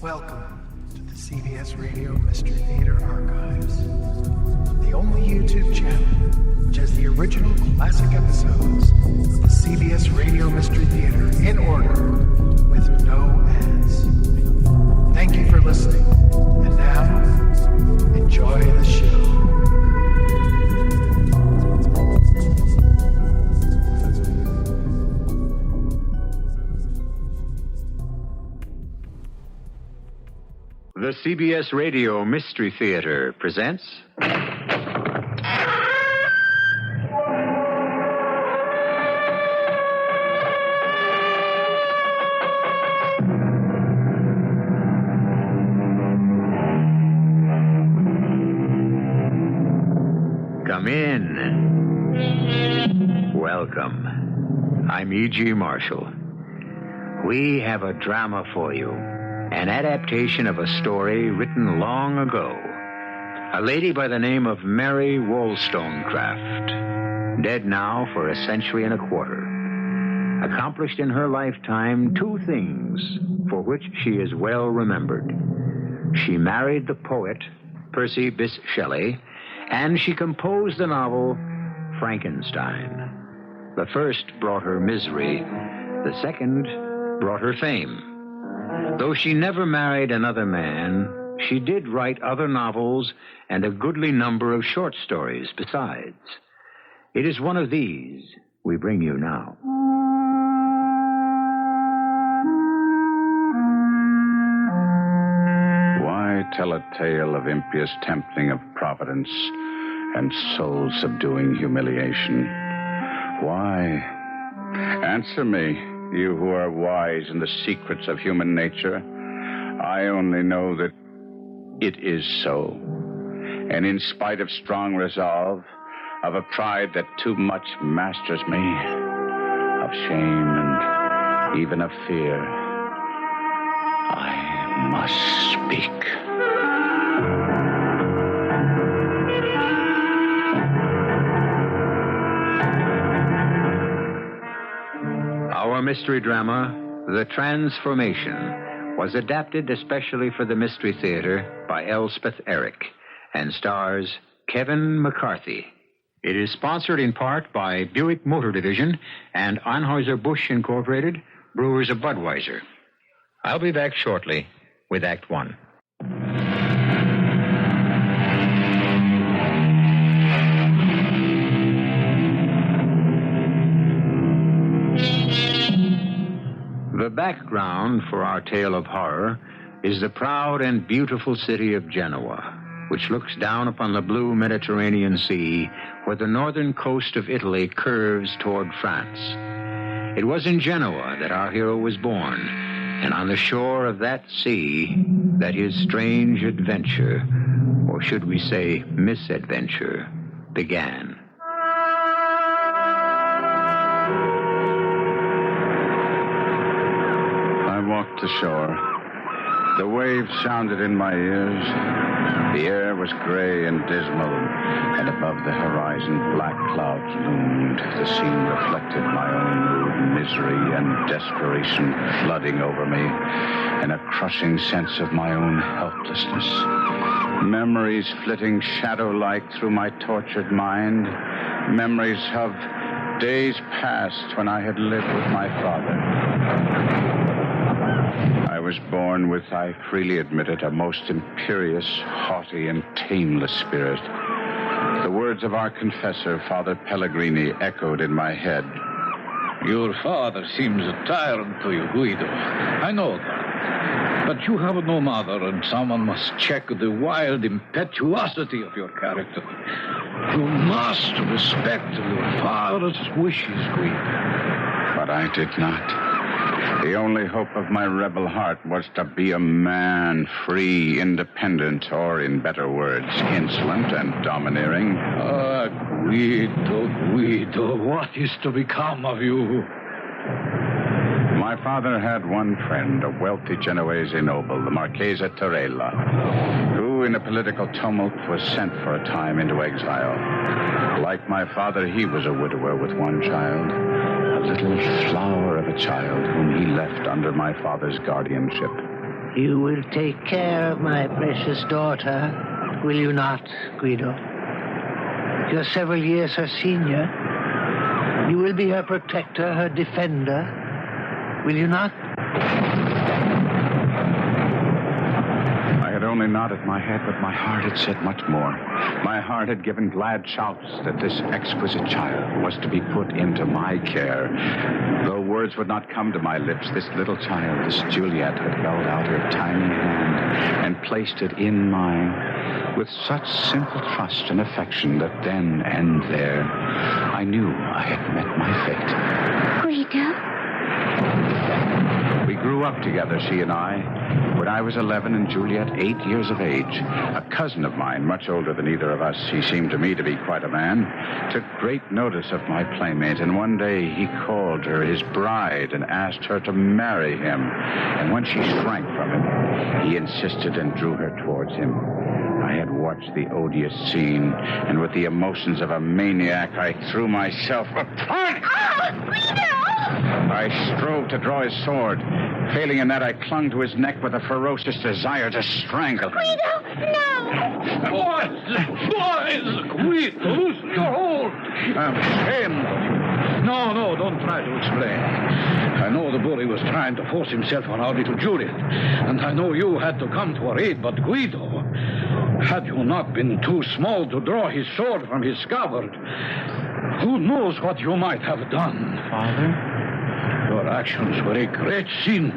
Welcome to the CBS Radio Mystery Theater Archives, the only YouTube channel which has the original classic episodes of the CBS Radio Mystery Theater in order with no ads. Thank you for listening, and now, enjoy the show. The CBS Radio Mystery Theater presents... Come in. Welcome. I'm E.G. Marshall. We have a drama for you. An adaptation of a story written long ago. A lady by the name of Mary Wollstonecraft, dead now for a century and a quarter, accomplished in her lifetime two things for which she is well remembered. She married the poet Percy Bysshe Shelley, and she composed the novel Frankenstein. The first brought her misery, the second brought her fame. Though she never married another man, she did write other novels and a goodly number of short stories besides. It is one of these we bring you now. Why tell a tale of impious tempting of providence and soul-subduing humiliation? Why? Answer me. You who are wise in the secrets of human nature. I only know that it is so. And in spite of strong resolve, of a pride that too much masters me, of shame and even of fear, I must speak. Our mystery drama, The Transformation, was adapted especially for the Mystery Theater by Elspeth Eric and stars Kevin McCarthy. It is sponsored in part by Buick Motor Division and Anheuser-Busch Incorporated, Brewers of Budweiser. I'll be back shortly with Act One. The background for our tale of horror is the proud and beautiful city of Genoa, which looks down upon the blue Mediterranean Sea where the northern coast of Italy curves toward France. It was in Genoa that our hero was born, and on the shore of that sea that his strange adventure, or should we say misadventure, began. I walked the shore. The waves sounded in my ears. The air was gray and dismal, and above the horizon black clouds loomed. The scene reflected my own mood, misery and desperation flooding over me, and a crushing sense of my own helplessness. Memories flitting shadow-like through my tortured mind. Memories of days past when I had lived with my father. I was born with, I freely admit it, a most imperious, haughty, and tameless spirit. The words of our confessor, Father Pellegrini, echoed in my head. Your father seems a tyrant to you, Guido. I know that. But you have no mother, and someone must check the wild impetuosity of your character. You must respect your father's wishes, Guido. But I did not. The only hope of my rebel heart was to be a man, free, independent, or, in better words, insolent and domineering. Ah, Guido, what is to become of you? My father had one friend, a wealthy Genoese noble, the Marchesa Torella, who, in a political tumult, was sent for a time into exile. Like my father, he was a widower with one child. A little flower of a child whom he left under my father's guardianship. You will take care of my precious daughter, will you not, Guido? You're several years her senior. You will be her protector, her defender, will you not? I had only nodded my head, but my heart had said much more. My heart had given glad shouts that this exquisite child was to be put into my care. Though words would not come to my lips, this little child, this Juliet, had held out her tiny hand and placed it in mine with such simple trust and affection that then and there I knew I had met my fate. Guido? We grew up together, she and I. When I was 11 and Juliet 8 years of age, a cousin of mine, much older than either of us, he seemed to me to be quite a man, took great notice of my playmate, and one day he called her his bride and asked her to marry him. And when she shrank from him, he insisted and drew her towards him. I had watched the odious scene, and with the emotions of a maniac, I threw myself upon him. Oh, Guido! I strove to draw his sword. Failing in that, I clung to his neck with a ferocious desire to strangle him. Guido, no! Boys! Guido, loosen your hold! I'm ashamed of you. No, don't try to explain. I know the bully was trying to force himself on our little Juliet, and I know you had to come to her aid, but Guido, had you not been too small to draw his sword from his scabbard, who knows what you might have done? Father? Your actions were a great sin.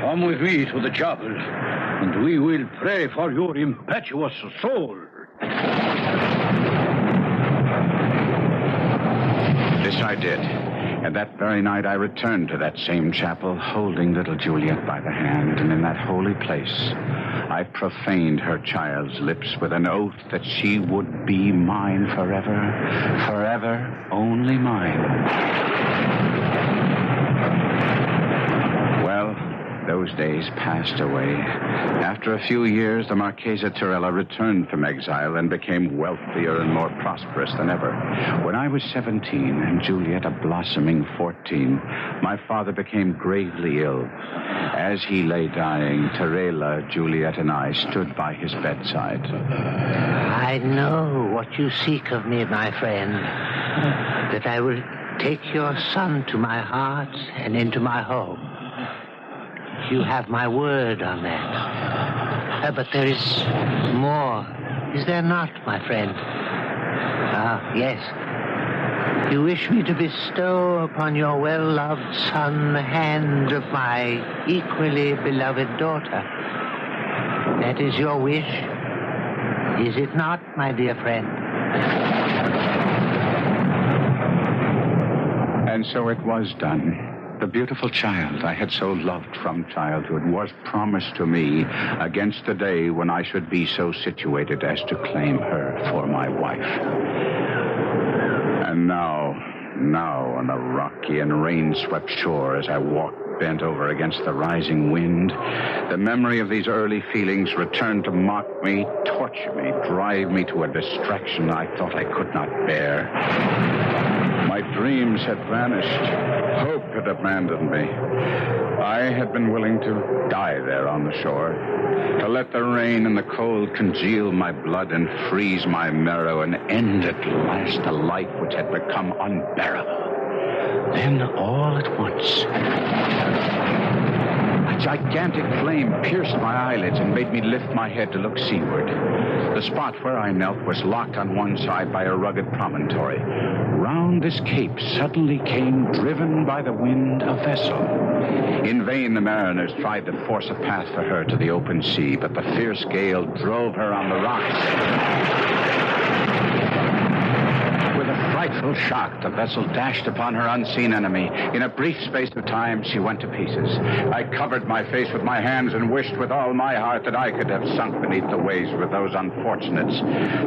Come with me to the chapel, and we will pray for your impetuous soul. This I did. And that very night I returned to that same chapel, holding little Juliet by the hand, and in that holy place I profaned her child's lips with an oath that she would be mine forever, forever, only mine. Well, those days passed away. After a few years, the Marchesa Torella returned from exile and became wealthier and more prosperous than ever. When I was 17 and Juliet a blossoming 14, my father became gravely ill. As he lay dying, Torella, Juliet, and I stood by his bedside. I know what you seek of me, my friend. That I will take your son to my heart and into my home. You have my word on that. But there is more, is there not, my friend? Ah, yes. You wish me to bestow upon your well-loved son the hand of my equally beloved daughter. That is your wish, is it not, my dear friend? And so it was done. The beautiful child I had so loved from childhood was promised to me against the day when I should be so situated as to claim her for my wife. And now on the rocky and rain-swept shore, as I walked bent over against the rising wind, the memory of these early feelings returned to mock me, torture me, drive me to a distraction I thought I could not bear. My dreams had vanished. Hope had abandoned me. I had been willing to die there on the shore, to let the rain and the cold congeal my blood and freeze my marrow and end at last a life which had become unbearable. Then, all at once, a gigantic flame pierced my eyelids and made me lift my head to look seaward. The spot where I knelt was locked on one side by a rugged promontory. Round this cape suddenly came, driven by the wind, a vessel. In vain the mariners tried to force a path for her to the open sea, but the fierce gale drove her on the rocks. With a frightful shock, the vessel dashed upon her unseen enemy. In a brief space of time, she went to pieces. I covered my face with my hands and wished with all my heart that I could have sunk beneath the waves with those unfortunates.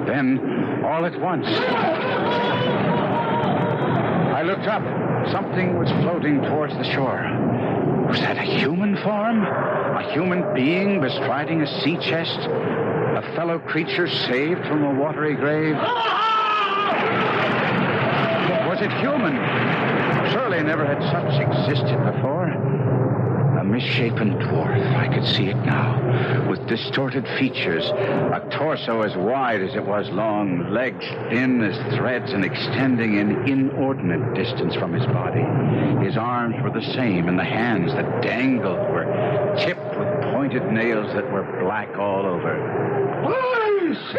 Then, all at once, I looked up. Something was floating towards the shore. Was that a human form? A human being bestriding a sea chest? A fellow creature saved from a watery grave? Was it human? Surely never had such existed before. A misshapen dwarf. I could see it now, with distorted features, a torso as wide as it was long, legs thin as threads and extending an inordinate distance from his body. His arms were the same, and the hands that dangled were tipped with pointed nails that were black all over.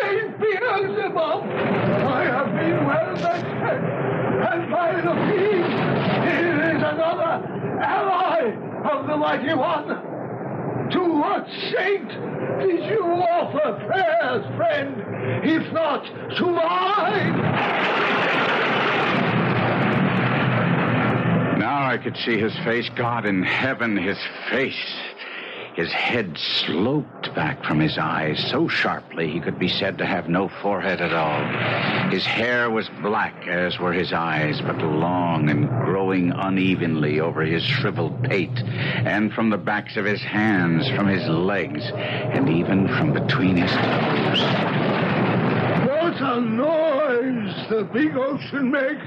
Saint Beelzebub, I have been well vested, and by the fiend, it is another ally of the Mighty One. To what saint did you offer prayers, friend, if not to mine? Now I could see his face. God in heaven, his face. His head sloped back from his eyes so sharply he could be said to have no forehead at all. His hair was black, as were his eyes, but long and growing unevenly over his shriveled pate, and from the backs of his hands, from his legs, and even from between his toes. What a noise the big ocean makes!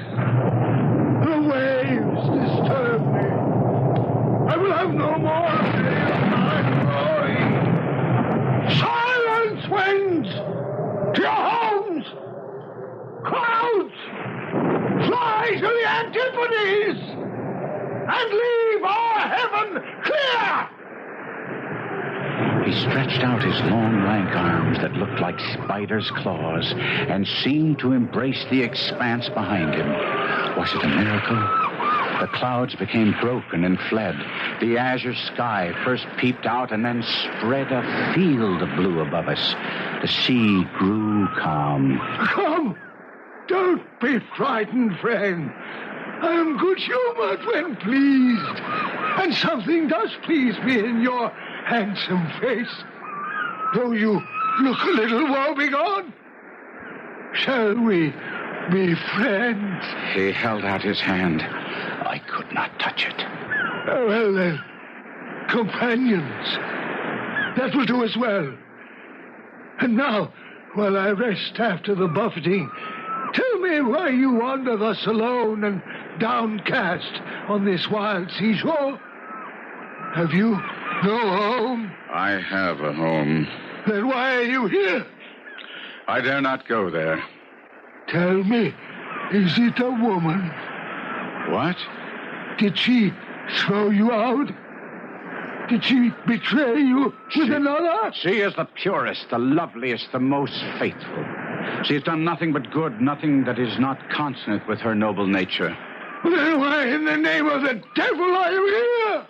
The waves disturb me. I will have no more of this. Silence, winds! To your homes! Clouds! Fly to the antipodes! And leave our heaven clear! He stretched out his long, lank arms that looked like spiders' claws and seemed to embrace the expanse behind him. Was it a miracle? The clouds became broken and fled. The azure sky first peeped out and then spread a field of blue above us. The sea grew calm. Come! Don't be frightened, friend. I am good-humored when pleased. And something does please me in your handsome face. Though you look a little woebegone. Shall we be friends? He held out his hand. I could not touch it. Well, then, companions. That will do as well. And now, while I rest after the buffeting, tell me why you wander thus alone and downcast on this wild seashore. Have you no home? I have a home. Then why are you here? I dare not go there. Tell me, is it a woman? What? Did she throw you out? Did she betray you with another? She is the purest, the loveliest, the most faithful. She has done nothing but good, nothing that is not consonant with her noble nature. Then why in the name of the devil are you here?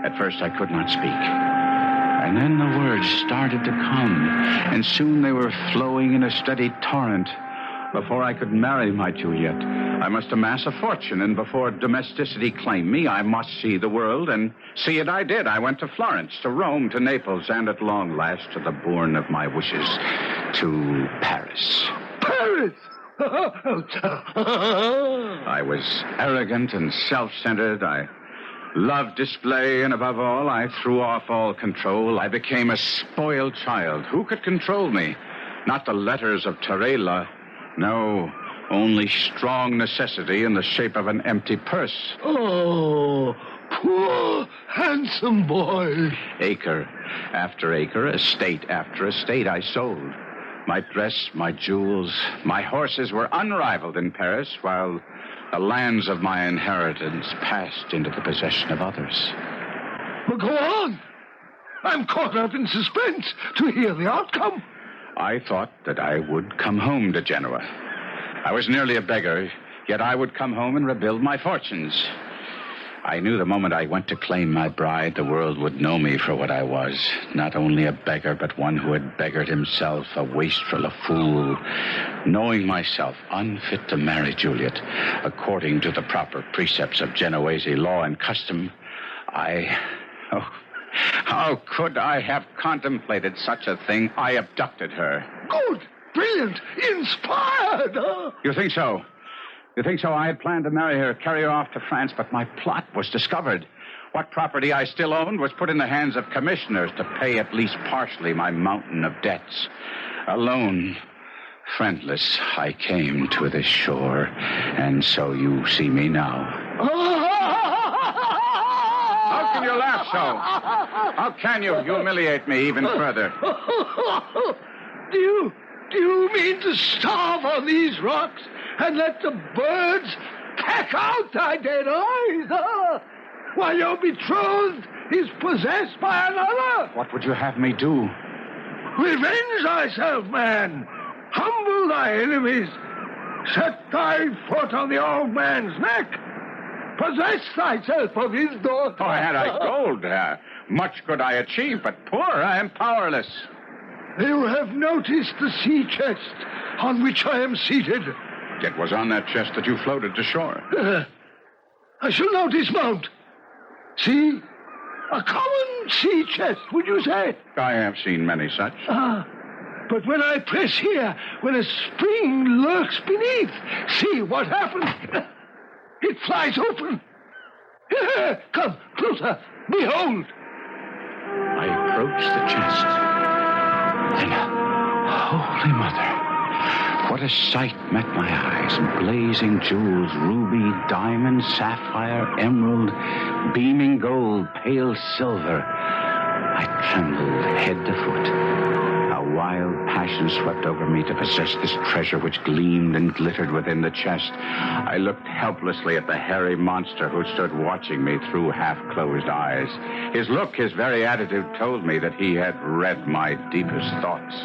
At first I could not speak. And then the words started to come, and soon they were flowing in a steady torrent. Before I could marry my Juliet, I must amass a fortune, and before domesticity claimed me, I must see the world, and see it I did. I went to Florence, to Rome, to Naples, and at long last to the bourne of my wishes, to Paris. Paris! I was arrogant and self-centered. I loved display, and above all, I threw off all control. I became a spoiled child. Who could control me? Not the letters of Terela. No, only strong necessity in the shape of an empty purse. Oh, poor, handsome boy. Acre after acre, estate after estate, I sold. My dress, my jewels, my horses were unrivaled in Paris, while the lands of my inheritance passed into the possession of others. Well, go on. I'm caught up in suspense to hear the outcome. I thought that I would come home to Genoa. I was nearly a beggar, yet I would come home and rebuild my fortunes. I knew the moment I went to claim my bride, the world would know me for what I was. Not only a beggar, but one who had beggared himself, a wastrel, a fool. Knowing myself unfit to marry Juliet, according to the proper precepts of Genoese law and custom, how could I have contemplated such a thing? I abducted her. Good, brilliant, inspired, huh? You think so? You think so? I had planned to marry her, carry her off to France, but my plot was discovered. What property I still owned was put in the hands of commissioners to pay at least partially my mountain of debts. Alone, friendless, I came to this shore, and so you see me now. How can you laugh so? How can you humiliate me even further? Do you mean to starve on these rocks and let the birds peck out thy dead eyes? While your betrothed is possessed by another? What would you have me do? Revenge thyself, man. Humble thy enemies. Set thy foot on the old man's neck. Possess thyself of his daughter. Oh, had I gold, much could I achieve, but poor, I am powerless. You have noticed the sea chest on which I am seated. It was on that chest that you floated to shore. I shall now dismount. See? A common sea chest, would you say? I have seen many such. But when I press here, when a spring lurks beneath, see what happens? It flies open. Come, closer. Behold. I approached the chest. And, Holy Mother, what a sight met my eyes. Blazing jewels, ruby, diamond, sapphire, emerald, beaming gold, pale silver. I trembled head to foot. A wild passion swept over me to possess this treasure which gleamed and glittered within the chest. I looked helplessly at the hairy monster who stood watching me through half-closed eyes. His look, his very attitude told me that he had read my deepest thoughts.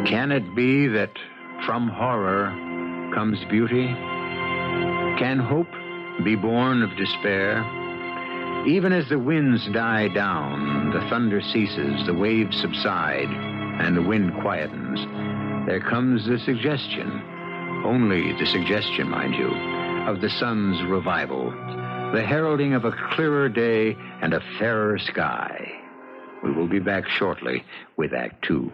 Can it be that from horror comes beauty? Can hope be born of despair? Even as the winds die down, the thunder ceases, the waves subside, and the wind quietens, there comes the suggestion, only the suggestion, mind you, of the sun's revival, the heralding of a clearer day and a fairer sky. We will be back shortly with Act Two.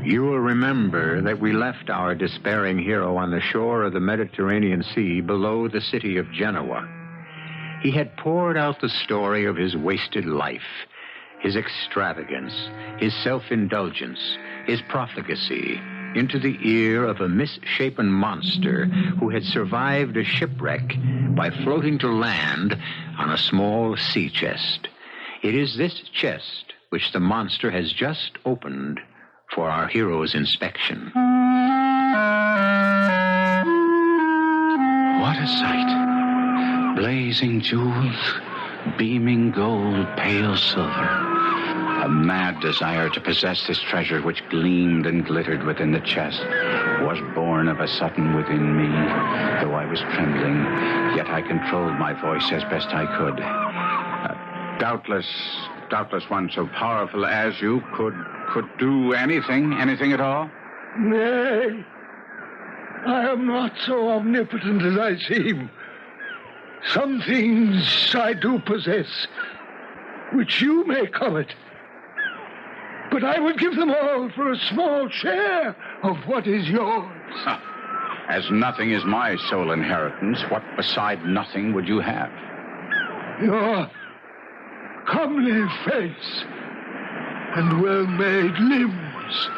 You will remember that we left our despairing hero on the shore of the Mediterranean Sea below the city of Genoa. He had poured out the story of his wasted life, his extravagance, his self-indulgence, his profligacy, into the ear of a misshapen monster who had survived a shipwreck by floating to land on a small sea chest. It is this chest which the monster has just opened for our hero's inspection. What a sight. Blazing jewels, beaming gold, pale silver. A mad desire to possess this treasure which gleamed and glittered within the chest was born of a sudden within me. Though I was trembling, yet I controlled my voice as best I could. Doubtless one so powerful as you could do anything at all? Nay, I am not so omnipotent as I seem. Some things I do possess, which you may covet. But I would give them all for a small share of what is yours. As nothing is my sole inheritance, what beside nothing would you have? Your comely face and well-made limbs.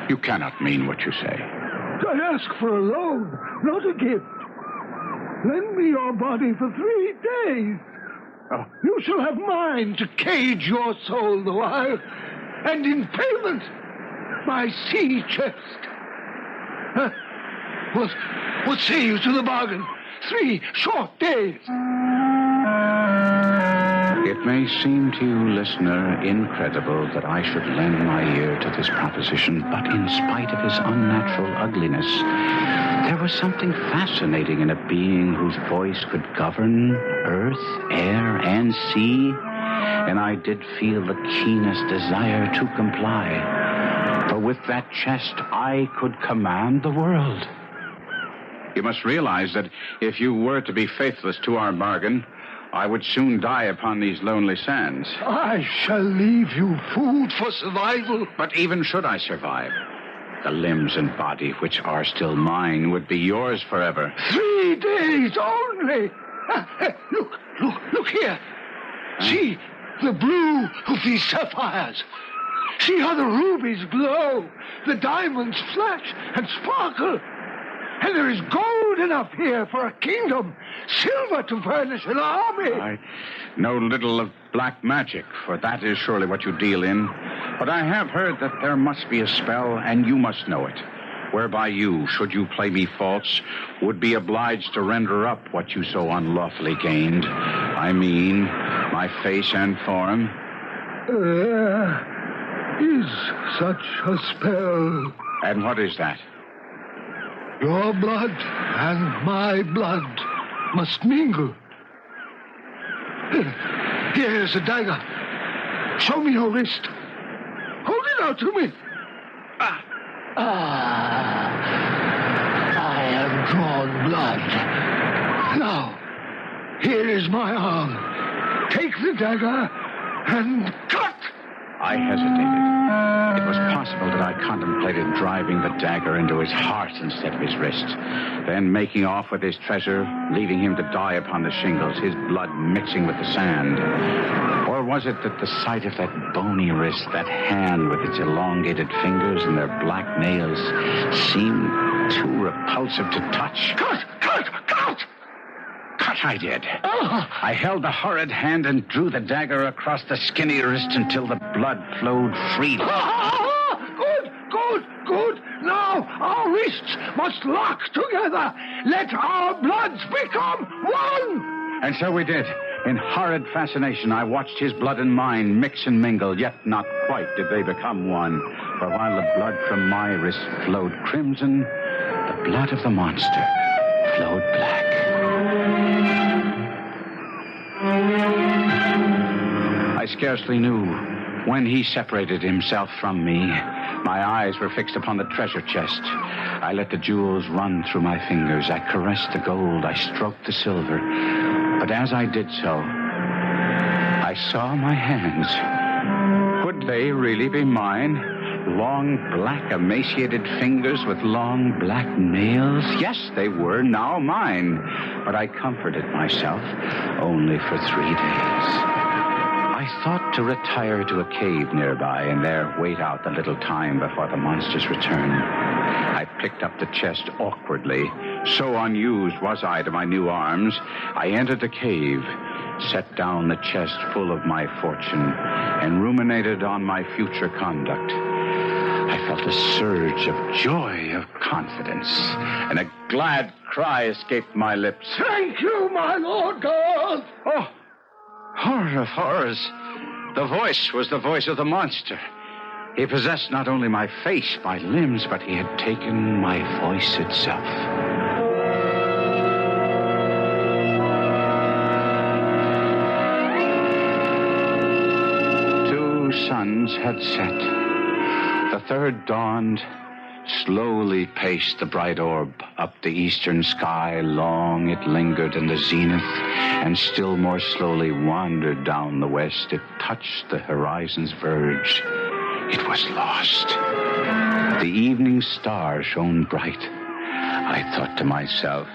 You cannot mean what you say. I ask for a loan, not a gift. Lend me your body for 3 days. Oh. You shall have mine to cage your soul the while, and in payment, my sea chest. What say you to the bargain? 3 short days. It may seem to you, listener, incredible that I should lend my ear to this proposition, but in spite of his unnatural ugliness, there was something fascinating in a being whose voice could govern earth, air, and sea, and I did feel the keenest desire to comply. For with that chest, I could command the world. You must realize that if you were to be faithless to our bargain, I would soon die upon these lonely sands. I shall leave you food for survival. But even should I survive, the limbs and body which are still mine would be yours forever. 3 days only. Look here. See the blue of these sapphires. See how the rubies glow, the diamonds flash and sparkle. And there is gold enough here for a kingdom, silver to furnish an army. I know little of black magic, for that is surely what you deal in. But I have heard that there must be a spell, and you must know it, whereby you, should you play me false, would be obliged to render up what you so unlawfully gained. I mean, my face and form. Is such a spell. And what is that? Your blood and my blood must mingle. Here's a dagger. Show me your wrist. Hold it out to me. I have drawn blood. Now, here is my arm. Take the dagger and cut. I hesitated. It was possible that I contemplated driving the dagger into his heart instead of his wrist, then making off with his treasure, leaving him to die upon the shingles, his blood mixing with the sand. Or was it that the sight of that bony wrist, that hand with its elongated fingers and their black nails, seemed too repulsive to touch? Cut! Cut I did. I held the horrid hand and drew the dagger across the skinny wrist until the blood flowed freely. Good. Now our wrists must lock together. Let our bloods become one. And so we did. In horrid fascination, I watched his blood and mine mix and mingle, yet not quite did they become one. For while the blood from my wrist flowed crimson, the blood of the monster flowed black. I scarcely knew when he separated himself from me. My eyes were fixed upon the treasure chest. I let the jewels run through my fingers. I caressed the gold. I stroked the silver. But as I did so, I saw my hands. Could they really be mine? Long, black, emaciated fingers with long, black nails? Yes, they were now mine. But I comforted myself only for 3 days. I thought to retire to a cave nearby and there wait out the little time before the monster's return. I picked up the chest awkwardly. So unused was I to my new arms. I entered the cave, set down the chest full of my fortune, and ruminated on my future conduct. I felt a surge of joy, of confidence, and a glad cry escaped my lips. Thank you, my Lord God. Oh, horror of horrors. The voice was the voice of the monster. He possessed not only my face, my limbs, but he had taken my voice itself. Two suns had set. The third dawned, slowly paced the bright orb up the eastern sky. Long it lingered in the zenith, and still more slowly wandered down the west. It touched the horizon's verge. It was lost. The evening star shone bright. I thought to myself,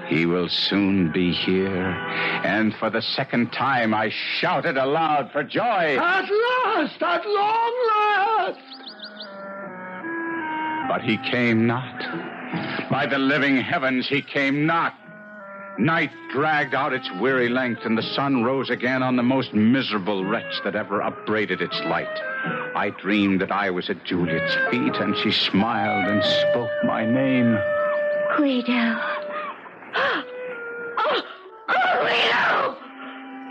he will soon be here. And for the second time, I shouted aloud for joy. At last, at long last. But he came not. By the living heavens, he came not. Night dragged out its weary length, and the sun rose again on the most miserable wretch that ever upbraided its light. I dreamed that I was at Juliet's feet, and she smiled and spoke my name. Guido. Oh, Guido!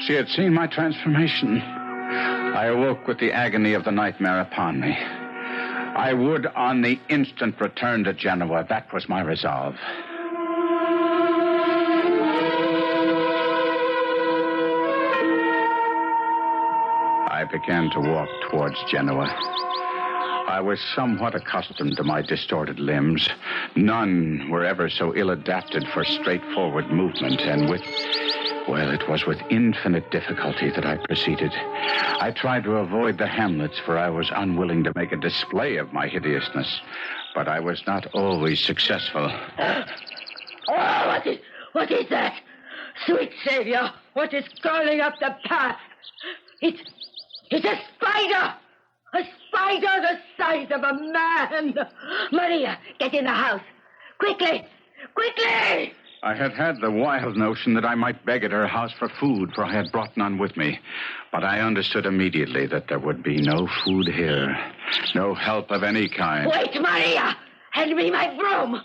She had seen my transformation. I awoke with the agony of the nightmare upon me. I would on the instant return to Genoa. That was my resolve. I began to walk towards Genoa. I was somewhat accustomed to my distorted limbs. None were ever so ill-adapted for straightforward movement, and it was with infinite difficulty that I proceeded. I tried to avoid the hamlets, for I was unwilling to make a display of my hideousness, but I was not always successful. What is that? Sweet Savior, what is crawling up the path? It's a spider! A spider the size of a man! Maria, get in the house. Quickly! Quickly! I had the wild notion that I might beg at her house for food, for I had brought none with me. But I understood immediately that there would be no food here. No help of any kind. Wait, Maria! Hand me my broom!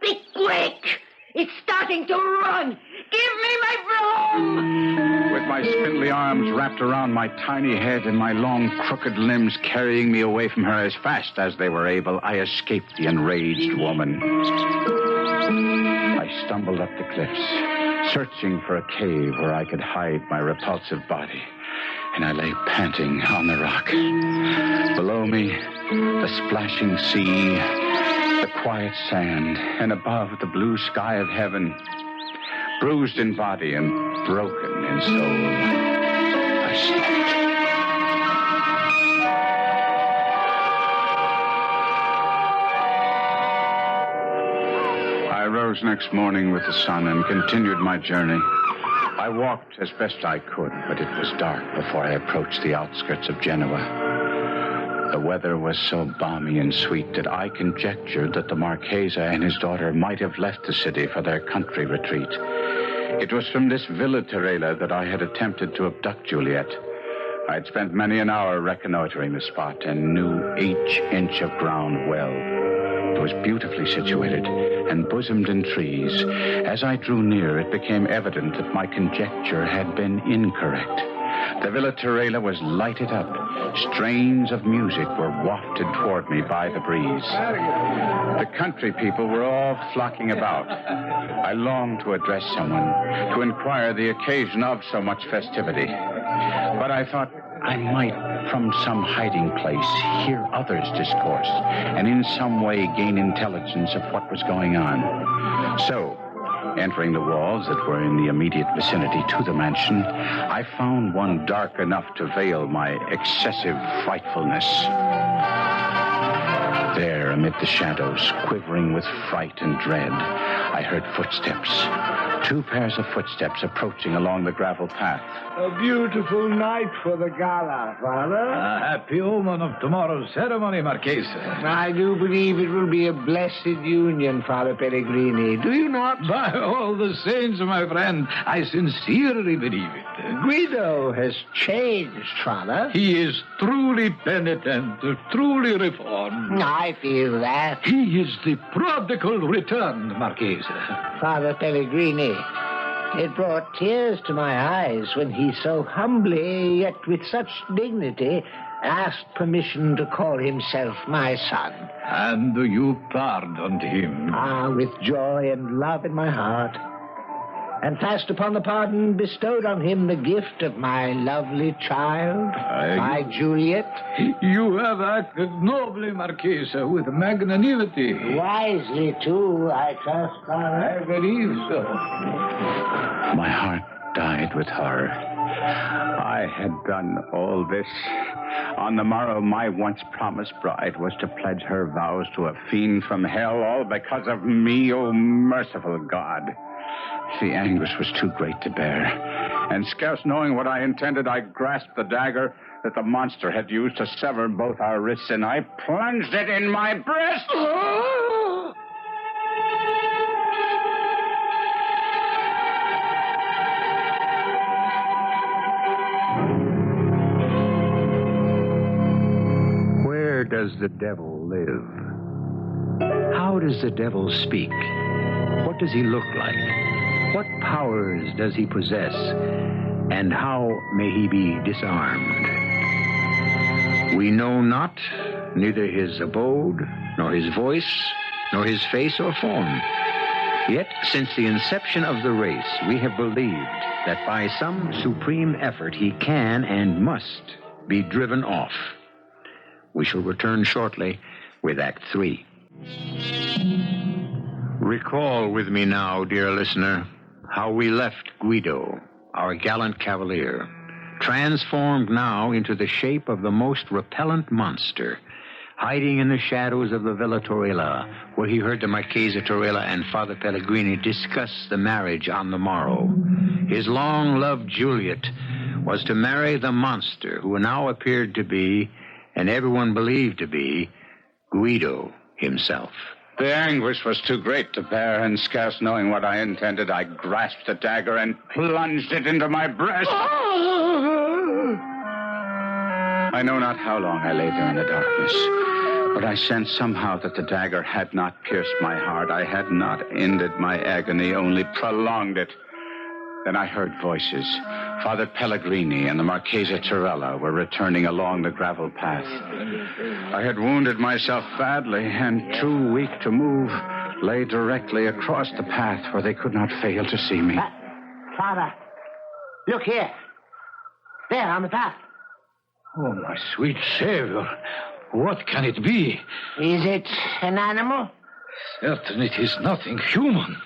Be quick! It's starting to run! Give me my broom! With my spindly arms wrapped around my tiny head and my long, crooked limbs carrying me away from her as fast as they were able, I escaped the enraged woman. I stumbled up the cliffs, searching for a cave where I could hide my repulsive body. And I lay panting on the rock. Below me, the splashing sea, the quiet sand, and above the blue sky of heaven. Bruised in body and broken in soul, I slept. I rose next morning with the sun and continued my journey. I walked as best I could, but it was dark before I approached the outskirts of Genoa. The weather was so balmy and sweet that I conjectured that the Marchese and his daughter might have left the city for their country retreat. It was from this Villa Terela that I had attempted to abduct Juliet. I had spent many an hour reconnoitering the spot and knew each inch of ground well. It was beautifully situated and bosomed in trees. As I drew near, it became evident that my conjecture had been incorrect. The Villa Terela was lighted up. Strains of music were wafted toward me by the breeze. The country people were all flocking about. I longed to address someone, to inquire the occasion of so much festivity. But I thought I might, from some hiding place, hear others discourse, and in some way gain intelligence of what was going on. So, entering the walls that were in the immediate vicinity to the mansion, I found one dark enough to veil my excessive frightfulness. There, amid the shadows, quivering with fright and dread, I heard footsteps. 2 pairs of footsteps approaching along the gravel path. A beautiful night for the gala, Father. A happy omen of tomorrow's ceremony, Marchese. I do believe it will be a blessed union, Father Pellegrini. Do you not? By all the saints, my friend, I sincerely believe it. Guido has changed, Father. He is truly penitent, truly reformed. I feel that. He is the prodigal returned, Marchese. Father Pellegrini, it brought tears to my eyes when he so humbly, yet with such dignity, asked permission to call himself my son. And you pardoned him. Ah, with joy and love in my heart. And fast upon the pardon bestowed on him the gift of my lovely child, my Juliet. You have acted nobly, Marchese, with magnanimity. Wisely, too, I trust, Father. I believe so. My heart died with horror. I had done all this. On the morrow, my once promised bride was to pledge her vows to a fiend from hell, all because of me, oh merciful God. The anguish was too great to bear, and scarce knowing what I intended, I grasped the dagger that the monster had used to sever both our wrists, and I plunged it in my breast. Where does the devil live? How does the devil speak? What does he look like? What powers does he possess? And how may he be disarmed? We know not neither his abode, nor his voice, nor his face or form. Yet, since the inception of the race, we have believed that by some supreme effort he can and must be driven off. We shall return shortly with Act 3. Recall with me now, dear listener, how we left Guido, our gallant cavalier, transformed now into the shape of the most repellent monster, hiding in the shadows of the Villa Torella, where he heard the Marchesa Torella and Father Pellegrini discuss the marriage on the morrow. His long-loved Juliet was to marry the monster who now appeared to be, and everyone believed to be, Guido himself. The anguish was too great to bear, and scarce knowing what I intended, I grasped the dagger and plunged it into my breast. I know not how long I lay there in the darkness, but I sensed somehow that the dagger had not pierced my heart. I had not ended my agony, only prolonged it. Then I heard voices. Father Pellegrini and the Marchesa Torella were returning along the gravel path. I had wounded myself badly, and too weak to move, lay directly across the path where they could not fail to see me. Father, look here. There, on the path. Oh, my sweet Savior. What can it be? Is it an animal? Certainly it is nothing human.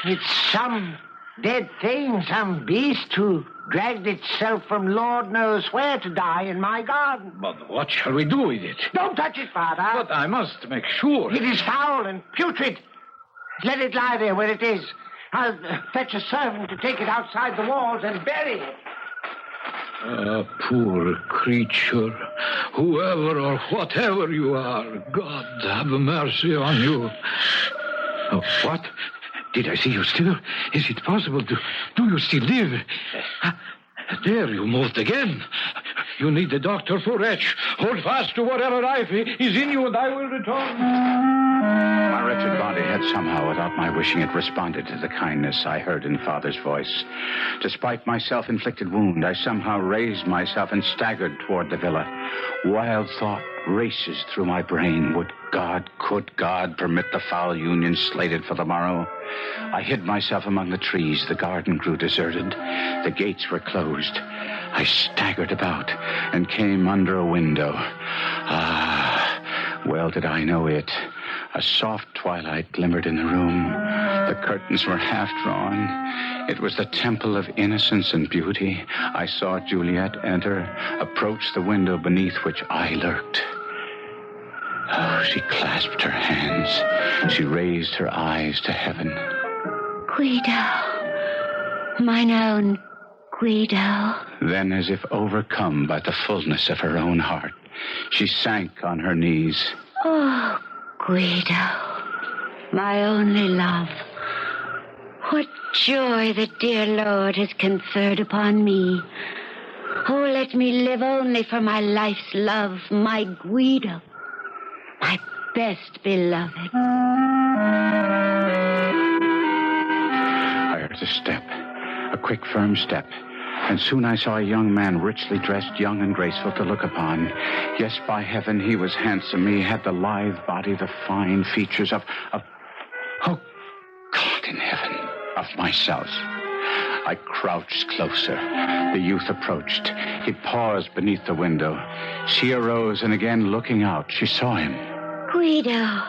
It's some dead thing, some beast who dragged itself from Lord knows where to die in my garden. But what shall we do with it? Don't touch it, Father. But I must make sure. It is foul and putrid. Let it lie there where it is. I'll fetch a servant to take it outside the walls and bury it. Poor creature. Whoever or whatever you are, God have mercy on you. Oh, what? Did I see you still? Is it possible to... Do you still live? There, you moved again. You need the doctor for wretch. Hold fast to whatever life is in you, and I will return. My wretched body had somehow, without my wishing it, responded to the kindness I heard in Father's voice. Despite my self-inflicted wound, I somehow raised myself and staggered toward the villa. Wild thought races through my brain. Could God permit the foul union slated for the morrow? I hid myself among the trees. The garden grew deserted. The gates were closed. I staggered about and came under a window. Well did I know it. A soft twilight glimmered in the room. The curtains were half drawn. It was the temple of innocence and beauty. I saw Juliet enter, approach the window beneath which I lurked. Oh, she clasped her hands. She raised her eyes to heaven. Guido. Mine own Guido. Then, as if overcome by the fullness of her own heart, she sank on her knees. Oh, Guido. My only love. What joy the dear Lord has conferred upon me. Oh, let me live only for my life's love, my Guido. My best beloved. I heard a step, a quick, firm step, and soon I saw a young man richly dressed, young and graceful to look upon. Yes, by heaven, he was handsome. He had the lithe body, the fine features of oh, God in heaven, of myself. I crouched closer. The youth approached. He paused beneath the window. She arose, and again, looking out, she saw him. Guido.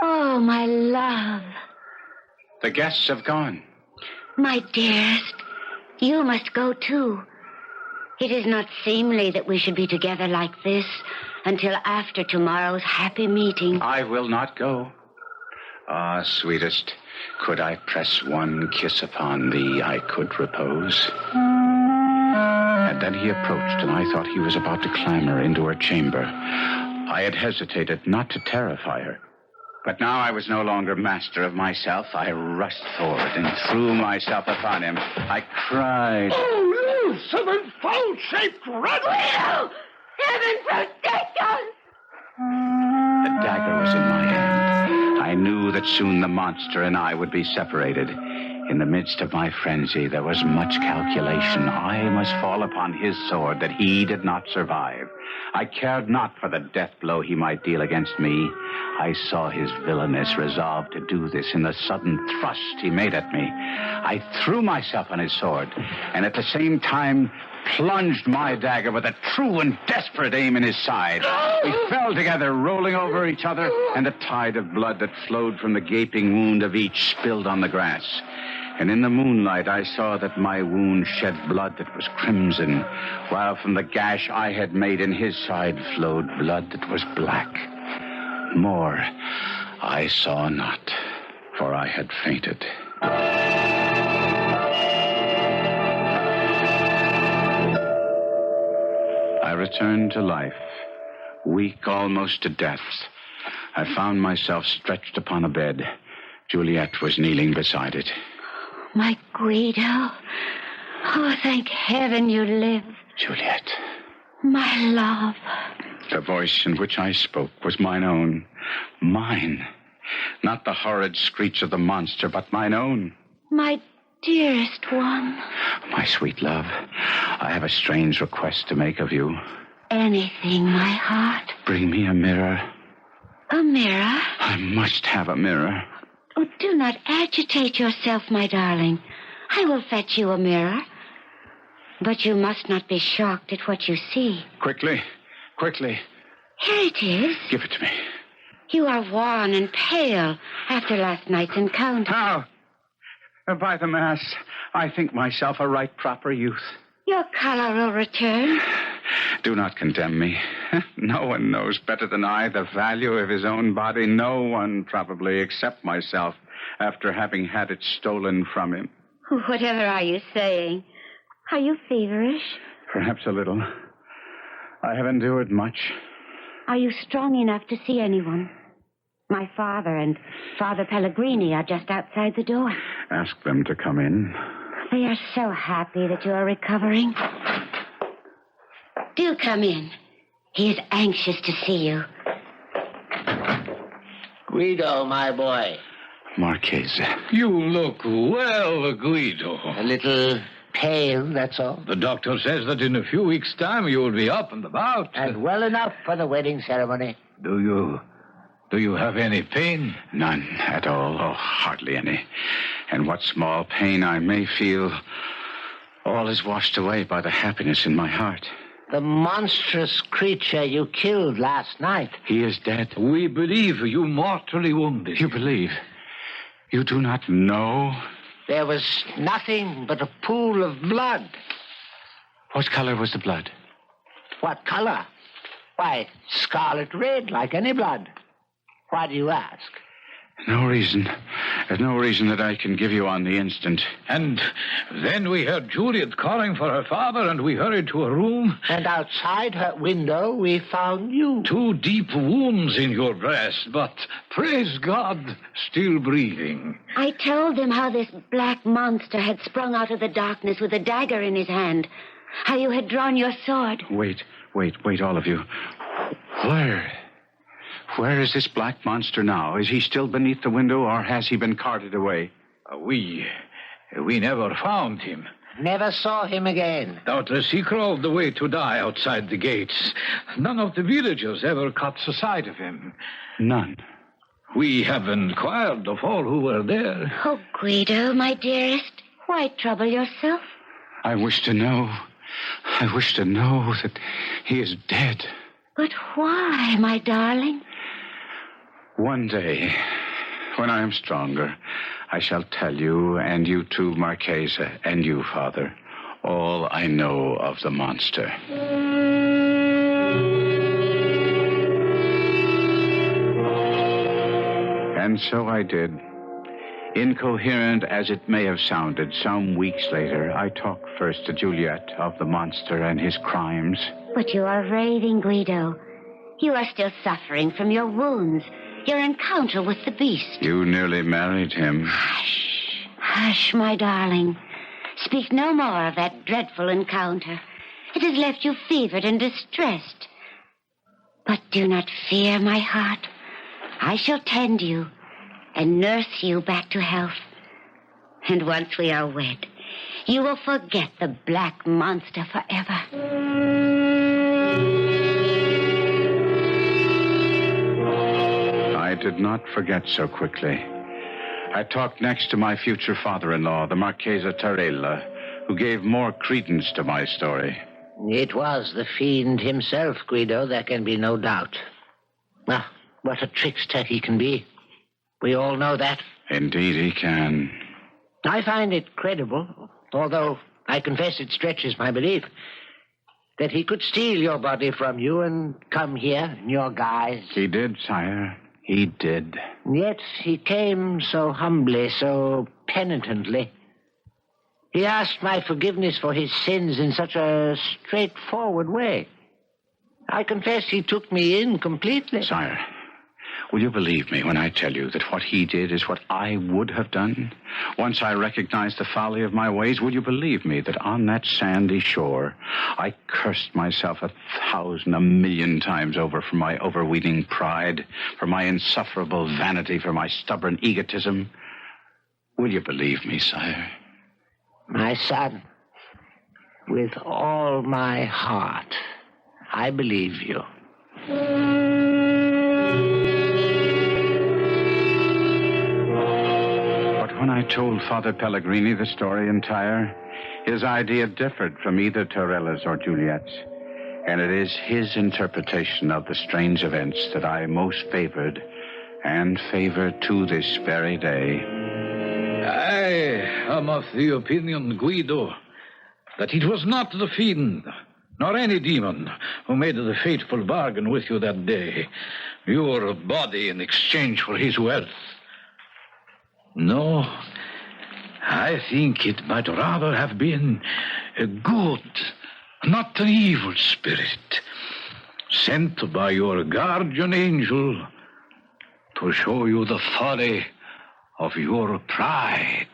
Oh, my love. The guests have gone. My dearest, you must go too. It is not seemly that we should be together like this until after tomorrow's happy meeting. I will not go. Ah, sweetest, could I press one kiss upon thee, I could repose. And then he approached, and I thought he was about to clamber into her chamber. I had hesitated not to terrify her. But now I was no longer master of myself. I rushed forward and threw myself upon him. I cried, Oh, loathsome and foul-shaped rat! Guido! Heaven protect us! The dagger was in my hand. I knew that soon the monster and I would be separated. In the midst of my frenzy, there was much calculation. I must fall upon his sword that he did not survive. I cared not for the death blow he might deal against me. I saw his villainous resolve to do this in the sudden thrust he made at me. I threw myself on his sword, and at the same time plunged my dagger with a true and desperate aim in his side. We fell together, rolling over each other, and a tide of blood that flowed from the gaping wound of each spilled on the grass. And in the moonlight, I saw that my wound shed blood that was crimson, while from the gash I had made in his side flowed blood that was black. More I saw not, for I had fainted. I returned to life, weak almost to death. I found myself stretched upon a bed. Juliet was kneeling beside it. My Guido. Oh, thank heaven you live. Juliet. My love. The voice in which I spoke was mine own. Mine. Not the horrid screech of the monster, but mine own. My dearest one. My sweet love, I have a strange request to make of you. Anything, my heart. Bring me a mirror. A mirror? I must have a mirror. Oh, do not agitate yourself, my darling. I will fetch you a mirror. But you must not be shocked at what you see. Quickly. Quickly. Here it is. Give it to me. You are wan and pale after last night's encounter. How? By the mass, I think myself a right proper youth. Your color will return. Do not condemn me. No one knows better than I the value of his own body. No one, probably, except myself, after having had it stolen from him. Whatever are you saying? Are you feverish? Perhaps a little. I have endured much. Are you strong enough to see anyone? My father and Father Pellegrini are just outside the door. Ask them to come in. They are so happy that you are recovering. Do come in. He is anxious to see you. Guido, my boy. Marchese. You look well, Guido. A little pale, that's all. The doctor says that in a few weeks' time you will be up and about. And well enough for the wedding ceremony. Do you have any pain? None at all. Oh, hardly any. And what small pain I may feel, all is washed away by the happiness in my heart. The monstrous creature you killed last night. He is dead. We believe you mortally wounded. You believe? You do not know? There was nothing but a pool of blood. What color was the blood? What color? Why, scarlet red, like any blood. Why do you ask? No reason. There's no reason that I can give you on the instant. And then we heard Juliet calling for her father, and we hurried to a room. And outside her window, we found you. 2 deep wounds in your breast, but, praise God, still breathing. I told them how this black monster had sprung out of the darkness with a dagger in his hand. How you had drawn your sword. Wait, all of you. Where is this black monster now? Is he still beneath the window, or has he been carted away? We never found him. Never saw him again. Doubtless he crawled away to die outside the gates. None of the villagers ever caught sight of him. None. We have inquired of all who were there. Oh, Guido, my dearest, why trouble yourself? I wish to know that he is dead. But why, my darling? One day, when I am stronger, I shall tell you, and you too, Marchesa, and you, Father, all I know of the monster. And so I did. Incoherent as it may have sounded, some weeks later, I talked first to Juliet of the monster and his crimes. But you are raving, Guido. You are still suffering from your wounds, your encounter with the beast. You nearly married him. Hush, hush, my darling. Speak no more of that dreadful encounter. It has left you fevered and distressed. But do not fear, my heart. I shall tend you and nurse you back to health. And once we are wed, you will forget the black monster forever. I did not forget so quickly. I talked next to my future father-in-law, the Marchesa Tarella, who gave more credence to my story. It was the fiend himself, Guido, there can be no doubt. Ah, what a trickster he can be. We all know that. Indeed he can. I find it credible, although I confess it stretches my belief, that he could steal your body from you and come here in your guise. He did, sire. He did. Yet he came so humbly, so penitently. He asked my forgiveness for his sins in such a straightforward way. I confess he took me in completely. Sire, will you believe me when I tell you that what he did is what I would have done? Once I recognized the folly of my ways, will you believe me that on that sandy shore, I cursed myself 1,000, 1,000,000 times over for my overweening pride, for my insufferable vanity, for my stubborn egotism? Will you believe me, sire? My son, with all my heart, I believe you. When I told Father Pellegrini the story entire, his idea differed from either Torella's or Juliet's, and it is his interpretation of the strange events that I most favored and favor to this very day. I am of the opinion, Guido, that it was not the fiend, nor any demon, who made the fateful bargain with you that day, your body in exchange for his wealth. No, I think it might rather have been a good, not an evil spirit, sent by your guardian angel to show you the folly of your pride.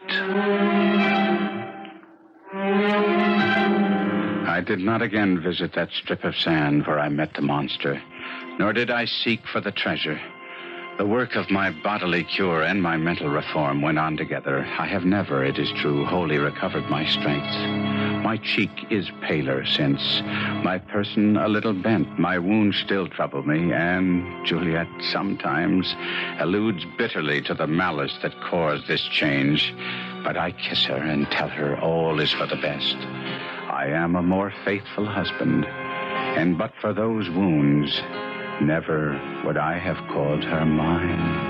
I did not again visit that strip of sand where I met the monster, nor did I seek for the treasure. The work of my bodily cure and my mental reform went on together. I have never, it is true, wholly recovered my strength. My cheek is paler since, my person a little bent. My wounds still trouble me, and Juliet sometimes alludes bitterly to the malice that caused this change. But I kiss her and tell her all is for the best. I am a more faithful husband, and but for those wounds, never would I have called her mine.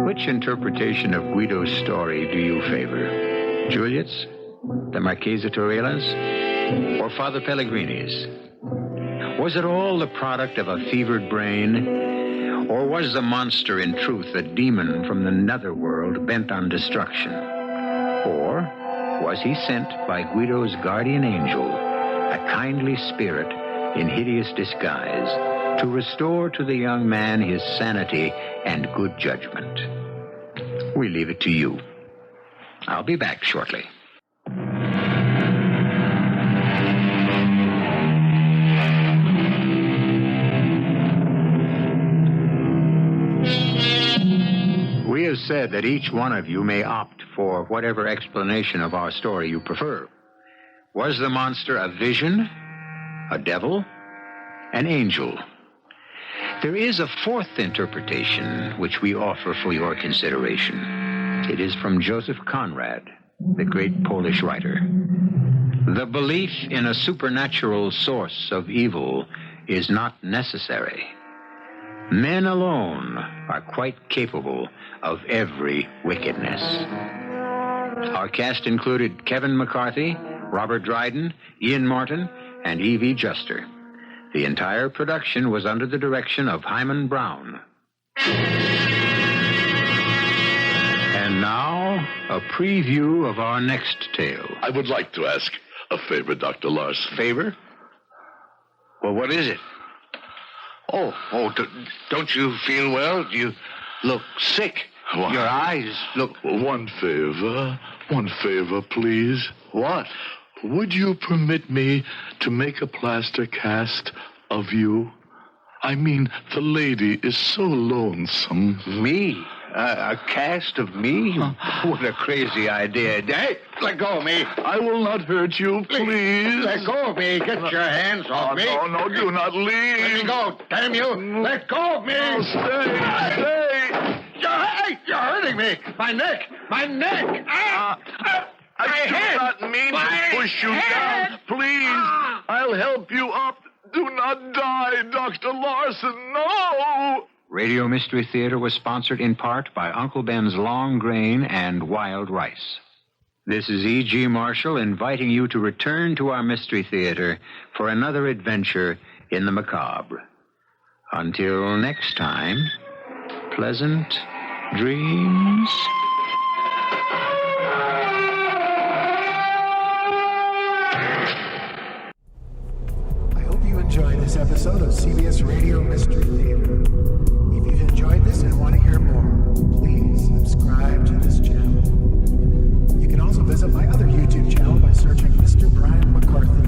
Which interpretation of Guido's story do you favor? Juliet's, the Marchesa Torella's, or Father Pellegrini's? Was it all the product of a fevered brain, or was the monster in truth a demon from the netherworld bent on destruction? Or was he sent by Guido's guardian angel, a kindly spirit in hideous disguise, to restore to the young man his sanity and good judgment? We leave it to you. I'll be back shortly. We have said that each one of you may opt for whatever explanation of our story you prefer. Was the monster a vision, a devil, an angel? There is a fourth interpretation which we offer for your consideration. It is from Joseph Conrad, the great Polish writer. The belief in a supernatural source of evil is not necessary. Men alone are quite capable of every wickedness. Our cast included Kevin McCarthy, Robert Dryden, Ian Martin, and Evie Juster. The entire production was under the direction of Hyman Brown. And now, a preview of our next tale. I would like to ask a favor, Dr. Larson. Favor? Well, what is it? Don't you feel well? You look sick. Why? Your eyes look... One favor, please. What? Would you permit me to make a plaster cast of you? I mean, the lady is so lonesome. Me? A cast of me? What a crazy idea. Hey, let go of me. I will not hurt you, please. Let go of me. Get your hands off me. No, do not leave. Let me go. Damn you. Let go of me. Oh, stay. You're hurting me. My neck. I do not mean to push you down. Please, I'll help you up. Do not die, Dr. Larson. No. Radio Mystery Theater was sponsored in part by Uncle Ben's Long Grain and Wild Rice. This is E.G. Marshall inviting you to return to our Mystery Theater for another adventure in the macabre. Until next time, pleasant dreams. I hope you enjoyed this episode of CBS Radio Mystery Theater. If you've enjoyed this and want to hear more, please subscribe to this channel. You can also visit my other YouTube channel by searching Mr. Brian McCarthy